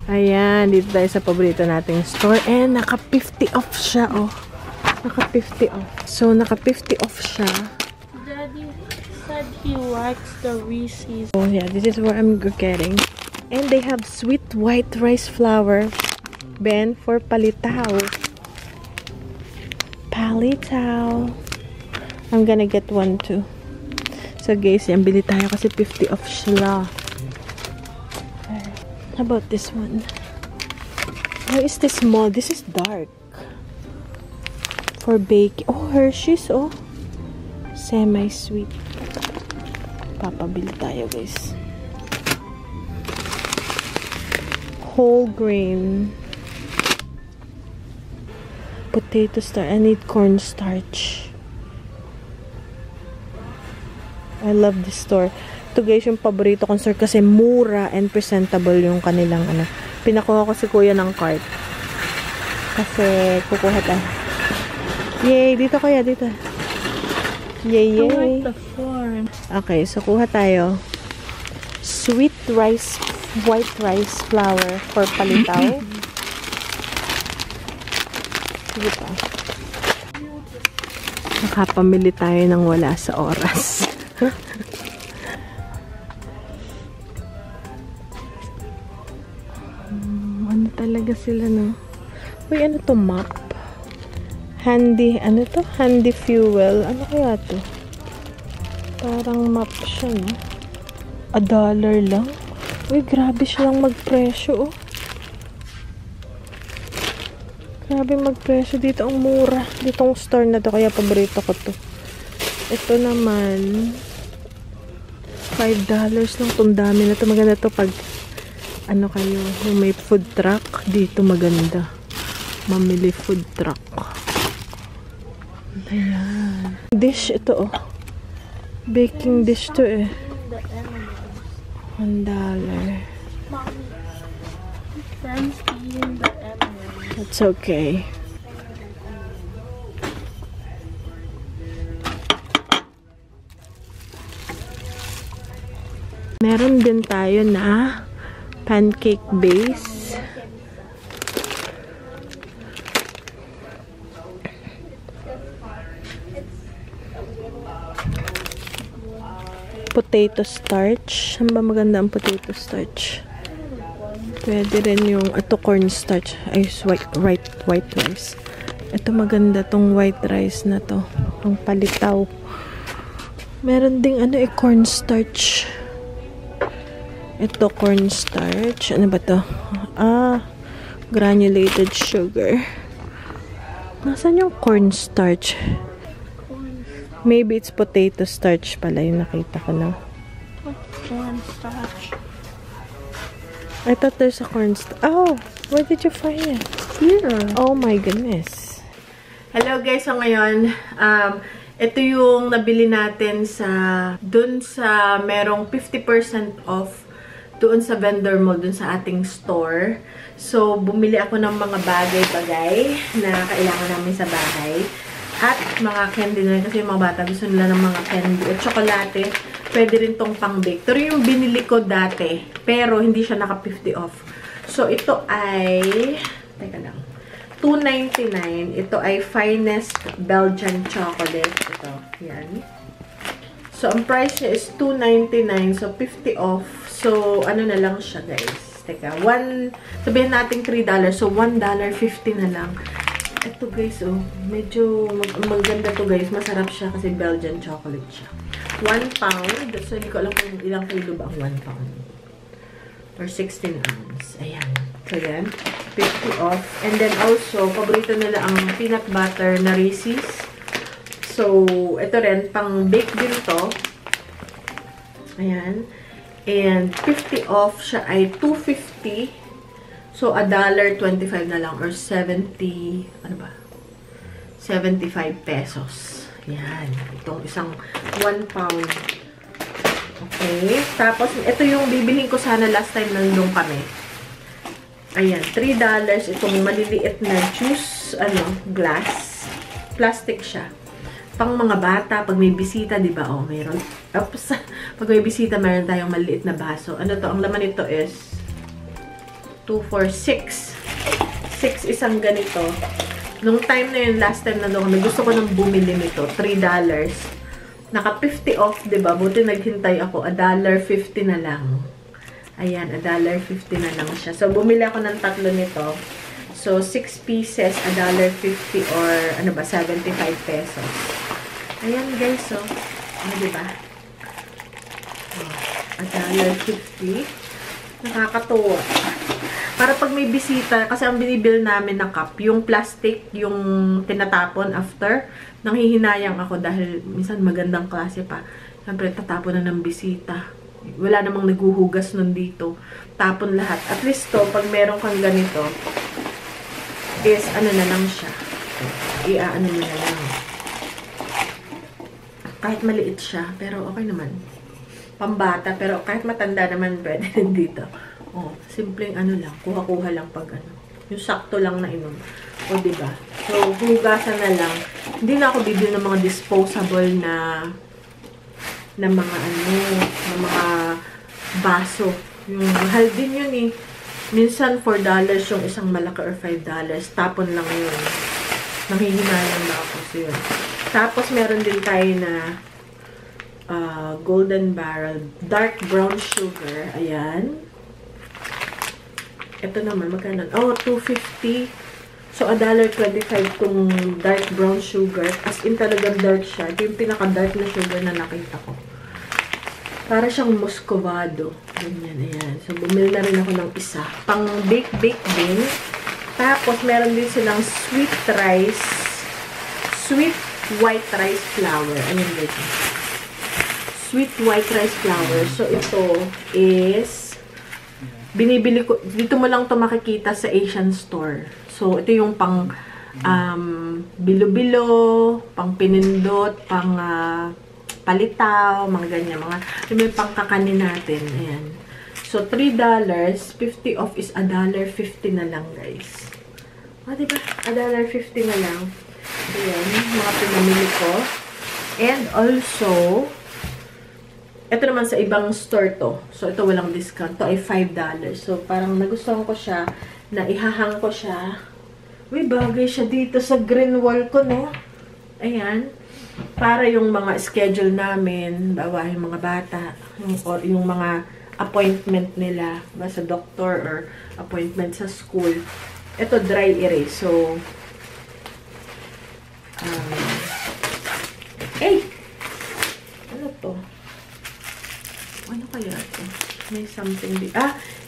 Ayan, dito tayo sa paborito nating store. And naka 50 off siya, oh. Naka 50 off. So, naka 50 off siya. Daddy said he likes the Reese's. Oh yeah, this is what I'm getting. And they have sweet white rice flour. Ben for palitaw. Palitaw. I'm gonna get one too. So guys, yan, bili tayo kasi 50 off sila. How about this one? Why is this small? This is dark. For baking. Oh, Hershey's, oh. Semi-sweet. Papabili tayo, guys. Whole grain. Potato starch. I need cornstarch. I love this store. Ito guys, yung paborito kong store kasi mura and presentable yung kanilang ano. Pinakuha ko si kuya ng cart. Kasi kukuha tayo. Yay! Dito kuya, dito. Yay, yay. I like the form. Okay, so kuha tayo. Sweet rice, white rice flour for palitaw. Sige pa. Nakapamili tayo ng wala sa oras. Ano talaga sila, no? Uy, ano to, map? Handy, ano to? Handy fuel. Ano kaya to? Parang map siya, no? $1 lang. Uy, grabe silang magpresyo, oh. Grabe magpresyo dito. Ang mura. Ditong store na to. Kaya paborito ko to. Ito naman $5 lang. Itong dami na to. Maganda to pag ano kayo, yung may food truck. Dito maganda. Mamili food truck. Ayan. Dish ito, oh. Baking dish to, eh. $1. Friends eating the M&M's. That's okay. Meron din tayo na pancake base. Potato starch. Saan ba maganda ang potato starch? Pwede rin yung ito cornstarch. Ay, white rice. Ito maganda tong white rice na to. Ang palitaw. Meron ding ano cornstarch. Ito cornstarch. Ano ba to? Ah, granulated sugar. Nasaan yung cornstarch? Maybe it's potato starch pala yung nakita ko na. Cornstarch. I thought there's a cornstarch. Oh, where did you find it? Here. Oh my goodness. Hello guys, so ngayon, ito yung nabili natin dun sa merong 50% off doon sa vendor mall, dun sa ating store. So, bumili ako ng mga bagay-bagay na kailangan namin sa bahay. At mga candy na rin, kasi yung mga bata gusto nila ng mga candy at tsokolate. Pwede rin tong pang-bake. Ito rin yung binili ko dati, pero hindi siya naka 50 off. So, ito ay, teka lang, $2.99. Ito ay Finest Belgian Chocolate. Ito, yan. So, ang price niya is $2.99. So, 50 off. So, ano na lang siya, guys. Teka, sabihin natin $3. So, $1.50 na lang. Ito, guys, oh. Medyo maganda to, guys. Masarap siya kasi Belgian chocolate siya. 1 pound. So, hindi ko alam kung ilang kilo ba ang 1 pound. Or 16 ounce. Ayan. So, yan. 50 off. And then, also, paborito nila ang peanut butter na Reese's. So, ito rin. Pang-bake din to. Ayan. And 50 off siya ay $2.50. So, $1.25 na lang or 70, ano ba? 75 pesos. Yan. Itong isang 1 pound. Okay. Tapos, ito yung bibilhin ko sana last time nandun kami. Ayan. $3. Itong maliliit na juice, glass. Plastic siya. Pang mga bata, pag may bisita, di ba? Oh, mayroon. Tapos, pag may bisita, mayroon tayong maliit na baso. Ano to? Ang laman nito is 2, 4, 6. 6 isang ganito. Nung time na yun, last time na doon, gusto ko nang bumili nito. $3. Naka 50 off, diba? Buti naghintay ako. $1.50 na lang. Ayan, $1.50 na lang siya. So, bumili ako ng 3 nito. So, 6 pieces, $1.50 or, ano ba, 75 pesos. Ayan, guys, so. Ano, diba? $1.50. Nakakatuwa. Para pag may bisita, kasi ang binibil namin na cup, yung plastic, yung tinatapon after, nanghihinayang ako dahil minsan magandang klase pa. Siyempre, tatapon na ng bisita. Wala namang naguhugas nun dito. Tapon lahat. At least to, pag meron kang ganito, is ano na lang siya. Iaano mo na lang. Kahit maliit siya, pero okay naman. Pambata, pero kahit matanda naman pwede rin dito. Oh, simpleng ano lang, kuha-kuha lang pag ano. Yung sakto lang na inom. O, diba? So, hugasan na lang. Hindi na ako bibili ng mga disposable na mga ano, na mga baso. Yung mahal din yun eh. Minsan, $4 yung isang malaki or $5. Tapon lang yun. Nanghihinayang na ako siya. Tapos, meron din tayo na Golden Barrel dark brown sugar. Ayan. Ito naman, magkano? Oh, $2.50. So, $1.25 kung dark brown sugar. As in, talagang dark siya. Ito yung pinaka-dark na sugar na nakita ko. Para siyang muscovado. Ganyan, ayan. So, bumili na rin ako ng isa. Pang bake din. Tapos, meron din silang sweet white rice flour. Anong dito? Sweet white rice flour. So, ito is binibili ko, dito mo lang to makikita sa Asian store. So, ito yung pang bilo-bilo, pang pinindot, pang palitaw, mga ganyan. Yung may pang kakanin natin. Ayan. So, $3, 50 off is $1.50 na lang, guys. O, diba? $1.50 na lang. Ayan, mga pinamili ko. And also, ito naman sa ibang store to. So, ito walang discount. Ito ay $5. So, parang nagustuhan ko siya na ihahang ko siya. Uy, bagay siya dito sa green wall ko, no? Ayan. Para yung mga schedule namin, bawa yung mga bata, or yung mga appointment nila, ba sa doctor or appointment sa school. Ito, dry erase. So, ano to? Ano kaya ito? May something di...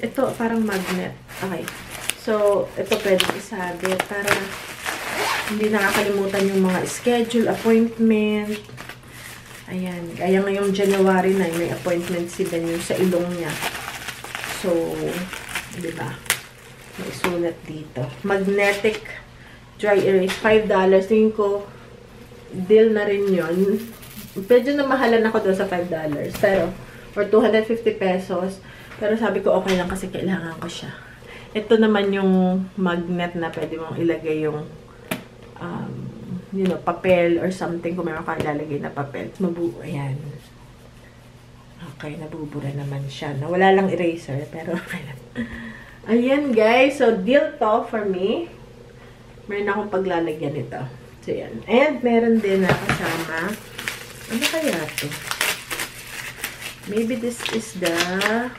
ito parang magnet. Okay. So, ito pwede isabit para hindi nakakalimutan yung mga schedule, appointment. Ayan. Kaya ngayong January na, may appointment si Benyo sa ilong niya. So, diba? May sulat dito. Magnetic dry erase. $5. Tingin ko, deal na rin yun. Medyo namahalan ako doon sa $5. Pero, or 250 pesos. Pero sabi ko, okay lang kasi kailangan ko siya. Ito naman yung magnet na pwede mong ilagay yung, you know, papel or something. Kung meron ka ilalagay na papel. Ayan. Okay, nabubura naman siya. Wala lang eraser, pero okay lang. Ayan, guys. So, deal to for me. Meron akong paglalagyan ito. So, yan. And, meron din na kasama. Ano kaya ito? Maybe this is the...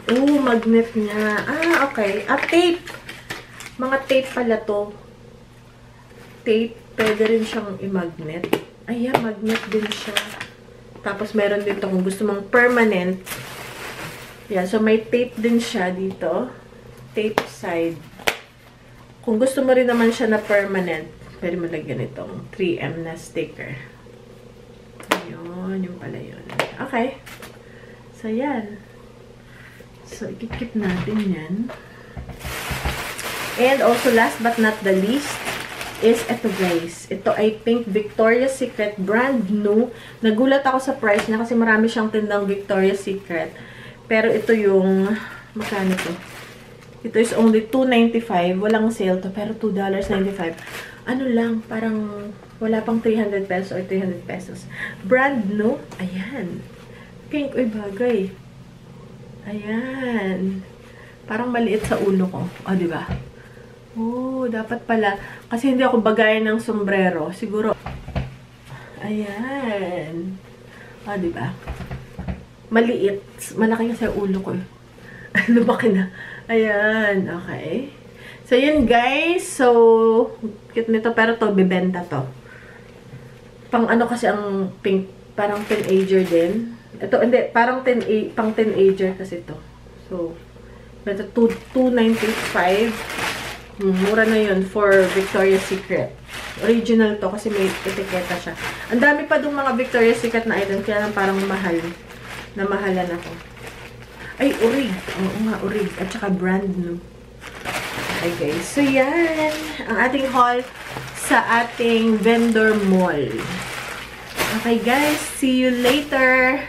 Oh, magnet niya. Okay. Tape. Mga tape pala to. Tape. Pwede rin siyang i-magnet. Ayan, magnet din siya. Tapos, meron dito kung gusto mong permanent. Yeah, so may tape din siya dito. Tape side. Kung gusto mo rin naman siya na permanent, pwede mo lagyan itong 3M na sticker. Ayun, yung pala yun. Okay. So, yan. So, ikikip natin yan. And also, last but not the least, is ito, guys. Ito ay pink Victoria's Secret. Brand new. Nagulat ako sa price niya kasi marami siyang tindang Victoria's Secret. Pero ito yung, magkano to? Ito is only $2.95. Walang sale to, pero $2.95. Ano lang, parang wala pang 300 pesos or 300 pesos. Brand new. Ayan. Pink. Uy, bagay. Ayan. Parang maliit sa ulo ko. O, diba? Oh, dapat pala. Kasi hindi ako bagayan ng sombrero. Siguro. Ayan. O, diba? Maliit. Malaki kasi ulo ko. Lumaki na. Ayan. Okay. So, yun guys. So, cute nito. Pero to, bibenta to. Pang ano kasi ang pink. Parang teenager din. Ito, hindi. Parang pang teenager kasi to. So, ito, $2.95. Mura na yun for Victoria's Secret. Original to kasi may etiketa siya. Ang dami pa dong mga Victoria's Secret na item. Kaya parang mahal. Namahalan ako. Ay, Orig. Oo nga, Orig. At saka brand new. Okay, guys. So, yan. Ang ating haul sa ating vendor mall. Okay, guys. See you later.